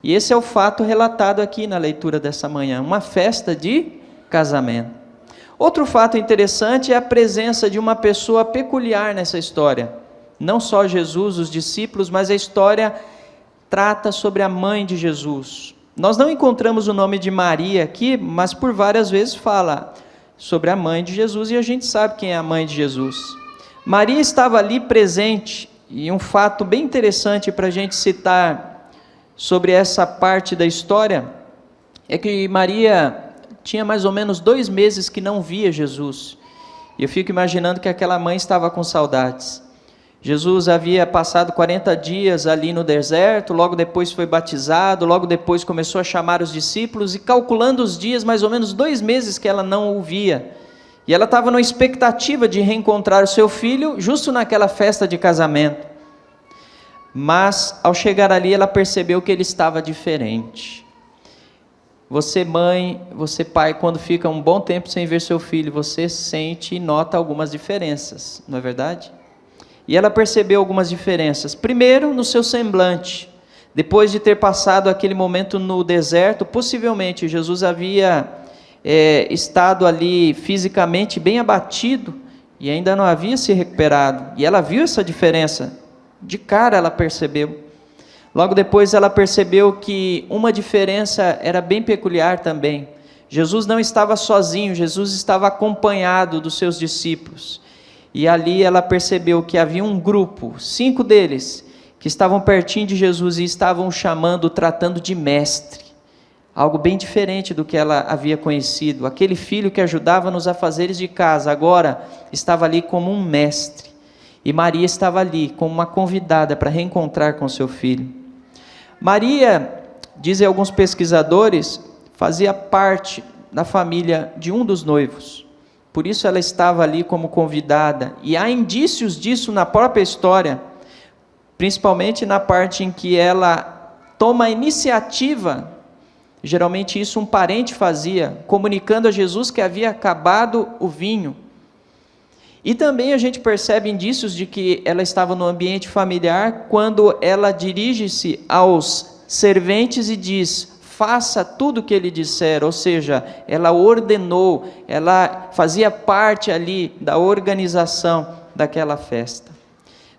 E esse é o fato relatado aqui na leitura dessa manhã, uma festa de casamento. Outro fato interessante é a presença de uma pessoa peculiar nessa história. Não só Jesus, os discípulos, mas a história trata sobre a mãe de Jesus. Nós não encontramos o nome de Maria aqui, mas por várias vezes fala sobre a mãe de Jesus, e a gente sabe quem é a mãe de Jesus. Maria estava ali presente, e um fato bem interessante para a gente citar sobre essa parte da história, é que Maria tinha mais ou menos 2 meses que não via Jesus, e eu fico imaginando que aquela mãe estava com saudades. Jesus havia passado 40 dias ali no deserto, logo depois foi batizado, logo depois começou a chamar os discípulos, e calculando os dias, mais ou menos 2 meses que ela não o via, e ela estava numa expectativa de reencontrar o seu filho, justo naquela festa de casamento, mas ao chegar ali ela percebeu que ele estava diferente. Você mãe, você pai, quando fica um bom tempo sem ver seu filho, você sente e nota algumas diferenças, não é verdade? E ela percebeu algumas diferenças. Primeiro, no seu semblante. Depois de ter passado aquele momento no deserto, possivelmente Jesus havia estado ali fisicamente bem abatido e ainda não havia se recuperado. E ela viu essa diferença. De cara ela percebeu. Logo depois ela percebeu que uma diferença era bem peculiar também. Jesus não estava sozinho, Jesus estava acompanhado dos seus discípulos. E ali ela percebeu que havia um grupo, 5 deles, que estavam pertinho de Jesus e estavam o chamando, tratando de mestre. Algo bem diferente do que ela havia conhecido. Aquele filho que ajudava nos afazeres de casa, agora estava ali como um mestre. E Maria estava ali como uma convidada para reencontrar com seu filho. Maria, dizem alguns pesquisadores, fazia parte da família de um dos noivos. Por isso ela estava ali como convidada, e há indícios disso na própria história, principalmente na parte em que ela toma a iniciativa, geralmente isso um parente fazia, comunicando a Jesus que havia acabado o vinho. E também a gente percebe indícios de que ela estava no ambiente familiar, quando ela dirige-se aos serventes e diz: faça tudo o que ele disser, ou seja, ela ordenou, ela fazia parte ali da organização daquela festa.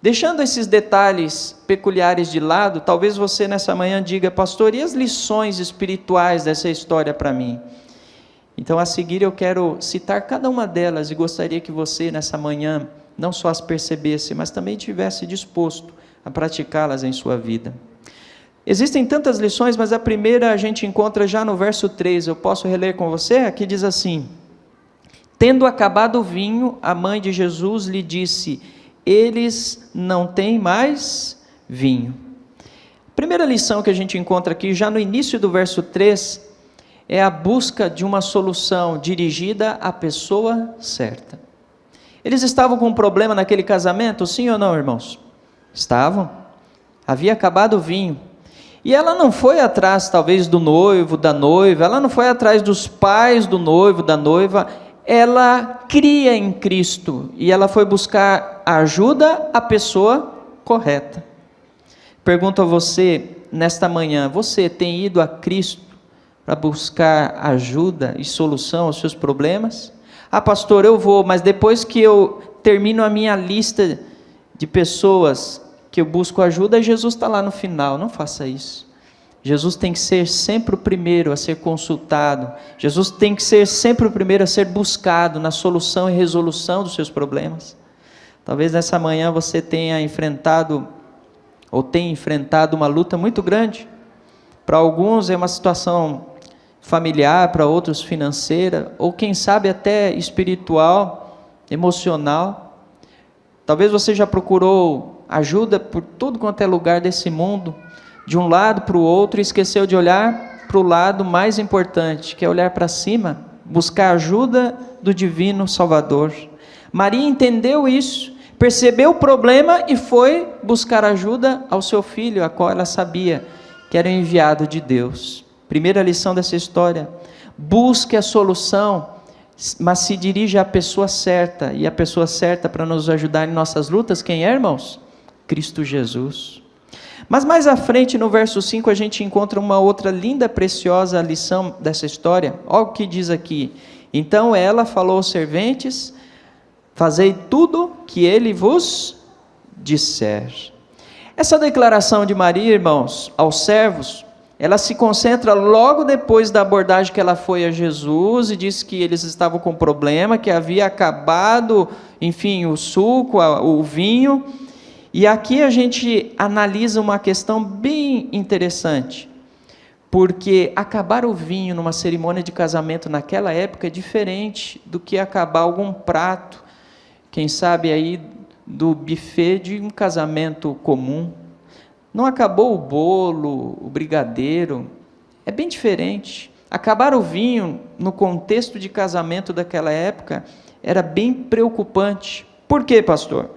Deixando esses detalhes peculiares de lado, talvez você nessa manhã diga: pastor, e as lições espirituais dessa história para mim? Então a seguir eu quero citar cada uma delas, e gostaria que você nessa manhã não só as percebesse, mas também estivesse disposto a praticá-las em sua vida. Existem tantas lições, mas a primeira a gente encontra já no verso 3, eu posso reler com você? Aqui diz assim: tendo acabado o vinho, a mãe de Jesus lhe disse: eles não têm mais vinho. A primeira lição que a gente encontra aqui, já no início do verso 3, é a busca de uma solução dirigida à pessoa certa. Eles estavam com um problema naquele casamento, sim ou não, irmãos? Estavam. Havia acabado o vinho. E ela não foi atrás, talvez, do noivo, da noiva, ela não foi atrás dos pais do noivo, da noiva, ela cria em Cristo, e ela foi buscar ajuda à pessoa correta. Pergunto a você, nesta manhã, você tem ido a Cristo para buscar ajuda e solução aos seus problemas? Ah, pastor, eu vou, mas depois que eu termino a minha lista de pessoas que eu busco ajuda, Jesus está lá no final. Não faça isso. Jesus tem que ser sempre o primeiro a ser consultado. Jesus tem que ser sempre o primeiro a ser buscado na solução e resolução dos seus problemas. Talvez nessa manhã você tenha enfrentado, ou tenha enfrentado uma luta muito grande. Para alguns é uma situação familiar, para outros financeira, ou quem sabe até espiritual, emocional. Talvez você já procurou ajuda por tudo quanto é lugar desse mundo, de um lado para o outro, e esqueceu de olhar para o lado mais importante, que é olhar para cima, buscar ajuda do divino Salvador. Maria entendeu isso, percebeu o problema e foi buscar ajuda ao seu filho, a qual ela sabia que era o enviado de Deus. Primeira lição dessa história: busque a solução, mas se dirija à pessoa certa, e a pessoa certa para nos ajudar em nossas lutas, quem é, irmãos? Cristo Jesus. Mas mais à frente, no verso 5, a gente encontra uma outra linda, preciosa lição dessa história. Olha o que diz aqui. Então ela falou aos serventes: fazei tudo que ele vos disser. Essa declaração de Maria, irmãos, aos servos, ela se concentra logo depois da abordagem que ela foi a Jesus e disse que eles estavam com problema, que havia acabado, enfim, o suco, o vinho. E aqui a gente analisa uma questão bem interessante, porque acabar o vinho numa cerimônia de casamento naquela época é diferente do que acabar algum prato, quem sabe aí do buffet de um casamento comum. Não acabou o bolo, o brigadeiro, é bem diferente. Acabar o vinho no contexto de casamento daquela época era bem preocupante. Por quê, pastor?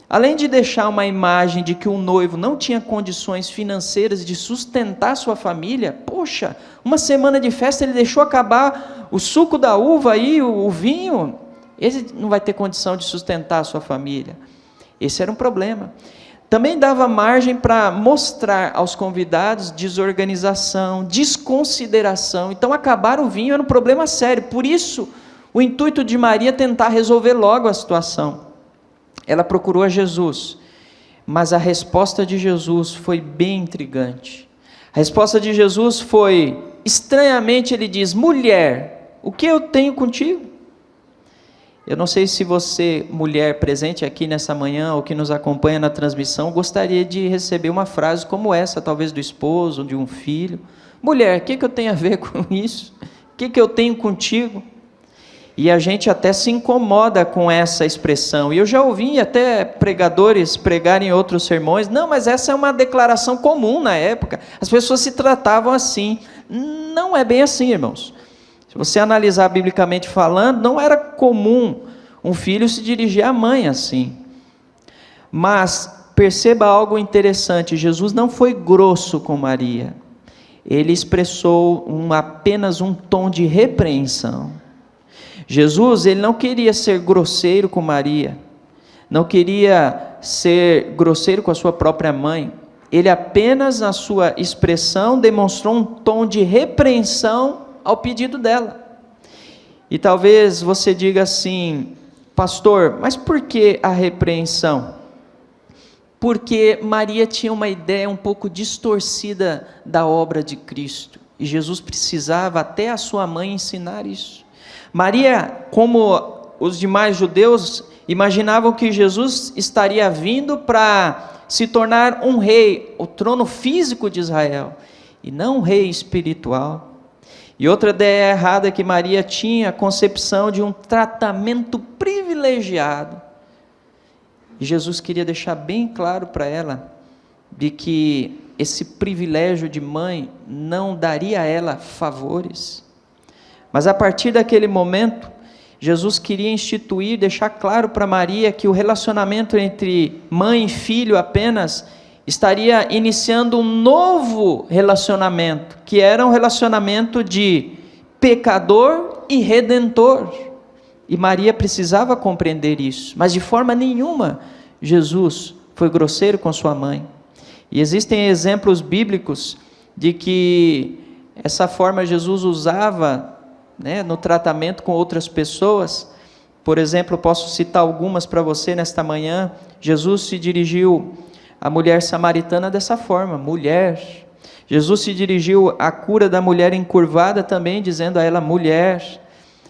Além de deixar uma imagem de que o noivo não tinha condições financeiras de sustentar sua família, poxa, uma semana de festa ele deixou acabar o suco da uva e o vinho, ele não vai ter condição de sustentar a sua família. Esse era um problema. Também dava margem para mostrar aos convidados desorganização, desconsideração. Então acabar o vinho era um problema sério, por isso o intuito de Maria tentar resolver logo a situação. Ela procurou a Jesus, mas a resposta de Jesus foi bem intrigante. A resposta de Jesus foi, estranhamente ele diz: mulher, o que eu tenho contigo? Eu não sei se você, mulher presente aqui nessa manhã, ou que nos acompanha na transmissão, gostaria de receber uma frase como essa, talvez do esposo, ou de um filho. Mulher, o que eu tenho a ver com isso? O que eu tenho contigo? E a gente até se incomoda com essa expressão. E eu já ouvi até pregadores pregarem outros sermões. Não, mas essa é uma declaração comum na época. As pessoas se tratavam assim. Não é bem assim, irmãos. Se você analisar biblicamente falando, não era comum um filho se dirigir à mãe assim. Mas perceba algo interessante. Jesus não foi grosso com Maria. Ele expressou apenas um tom de repreensão. Jesus, ele não queria ser grosseiro com Maria, não queria ser grosseiro com a sua própria mãe, ele apenas na sua expressão demonstrou um tom de repreensão ao pedido dela. E talvez você diga assim: pastor, mas por que a repreensão? Porque Maria tinha uma ideia um pouco distorcida da obra de Cristo, e Jesus precisava até a sua mãe ensinar isso. Maria, como os demais judeus, imaginavam que Jesus estaria vindo para se tornar um rei, o trono físico de Israel, e não um rei espiritual. E outra ideia errada que Maria tinha, a concepção de um tratamento privilegiado. E Jesus queria deixar bem claro para ela, de que esse privilégio de mãe não daria a ela favores. Mas a partir daquele momento, Jesus queria instituir, deixar claro para Maria que o relacionamento entre mãe e filho apenas estaria iniciando um novo relacionamento, que era um relacionamento de pecador e redentor. E Maria precisava compreender isso, mas de forma nenhuma Jesus foi grosseiro com sua mãe. E existem exemplos bíblicos de que essa forma Jesus usava no tratamento com outras pessoas. Por exemplo, posso citar algumas para você nesta manhã. Jesus se dirigiu à mulher samaritana dessa forma: mulher. Jesus se dirigiu à cura da mulher encurvada também, dizendo a ela: mulher.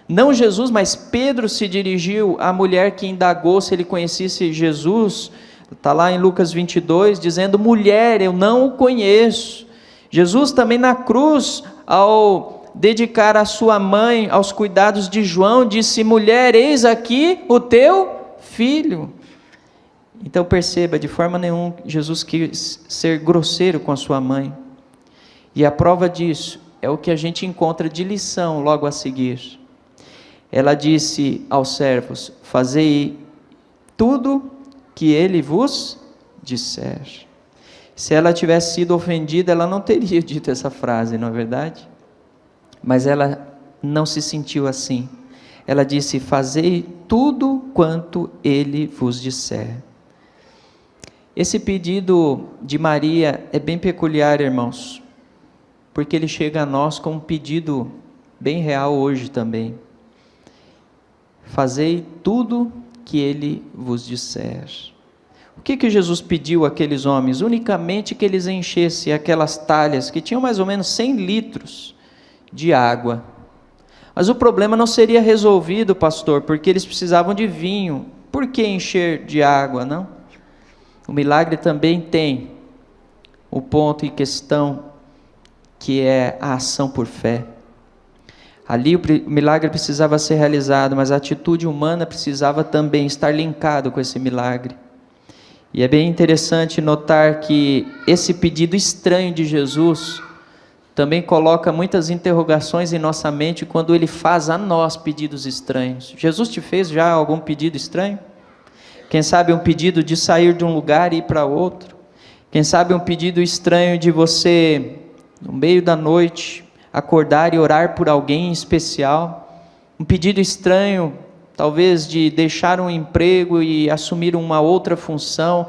Não Jesus, mas Pedro se dirigiu à mulher que indagou se ele conhecesse Jesus, está lá em Lucas 22, dizendo: mulher, eu não o conheço. Jesus também na cruz, ao dedicar a sua mãe aos cuidados de João, disse: mulher, eis aqui o teu filho. Então perceba, de forma nenhuma Jesus quis ser grosseiro com a sua mãe. E a prova disso é o que a gente encontra de lição logo a seguir. Ela disse aos servos: fazei tudo que ele vos disser. Se ela tivesse sido ofendida, ela não teria dito essa frase, não é verdade? Mas ela não se sentiu assim. Ela disse: fazei tudo quanto ele vos disser. Esse pedido de Maria é bem peculiar, irmãos, porque ele chega a nós com um pedido bem real hoje também. Fazei tudo que ele vos disser. O que Jesus pediu àqueles homens? Unicamente que eles enchessem aquelas talhas que tinham mais ou menos 100 litros de água. Mas o problema não seria resolvido, pastor, porque eles precisavam de vinho. Por que encher de água, não? O milagre também tem o ponto em questão, que é a ação por fé. Ali o milagre precisava ser realizado, mas a atitude humana precisava também estar linkado com esse milagre. E é bem interessante notar que esse pedido estranho de Jesus também coloca muitas interrogações em nossa mente quando ele faz a nós pedidos estranhos. Jesus te fez já algum pedido estranho? Quem sabe um pedido de sair de um lugar e ir para outro? Quem sabe um pedido estranho de você, no meio da noite, acordar e orar por alguém em especial? Um pedido estranho, talvez, de deixar um emprego e assumir uma outra função.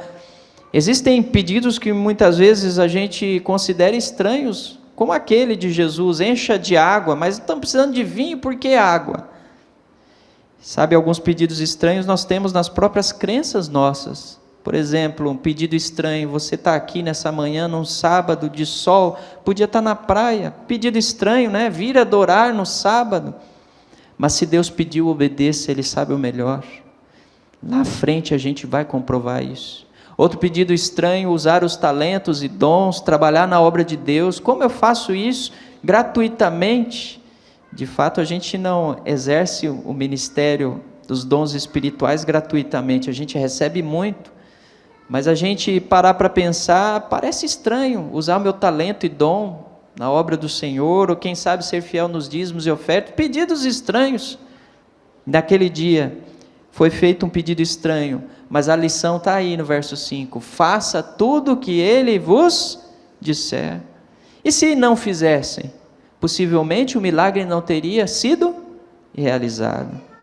Existem pedidos que muitas vezes a gente considera estranhos, como aquele de Jesus: encha de água, mas estamos precisando de vinho, por que água? Sabe, alguns pedidos estranhos nós temos nas próprias crenças nossas. Por exemplo, um pedido estranho: você está aqui nessa manhã, num sábado de sol, podia estar na praia. Pedido estranho, né? Vir adorar no sábado. Mas se Deus pediu, obedeça, Ele sabe o melhor. Lá à frente a gente vai comprovar isso. Outro pedido estranho: usar os talentos e dons, trabalhar na obra de Deus. Como eu faço isso? Gratuitamente. De fato, a gente não exerce o ministério dos dons espirituais gratuitamente, a gente recebe muito. Mas a gente parar para pensar, parece estranho usar o meu talento e dom na obra do Senhor, ou quem sabe ser fiel nos dízimos e ofertas. Pedidos estranhos. Naquele dia foi feito um pedido estranho, mas a lição está aí no verso 5: faça tudo o que ele vos disser. E se não fizessem? Possivelmente o milagre não teria sido realizado.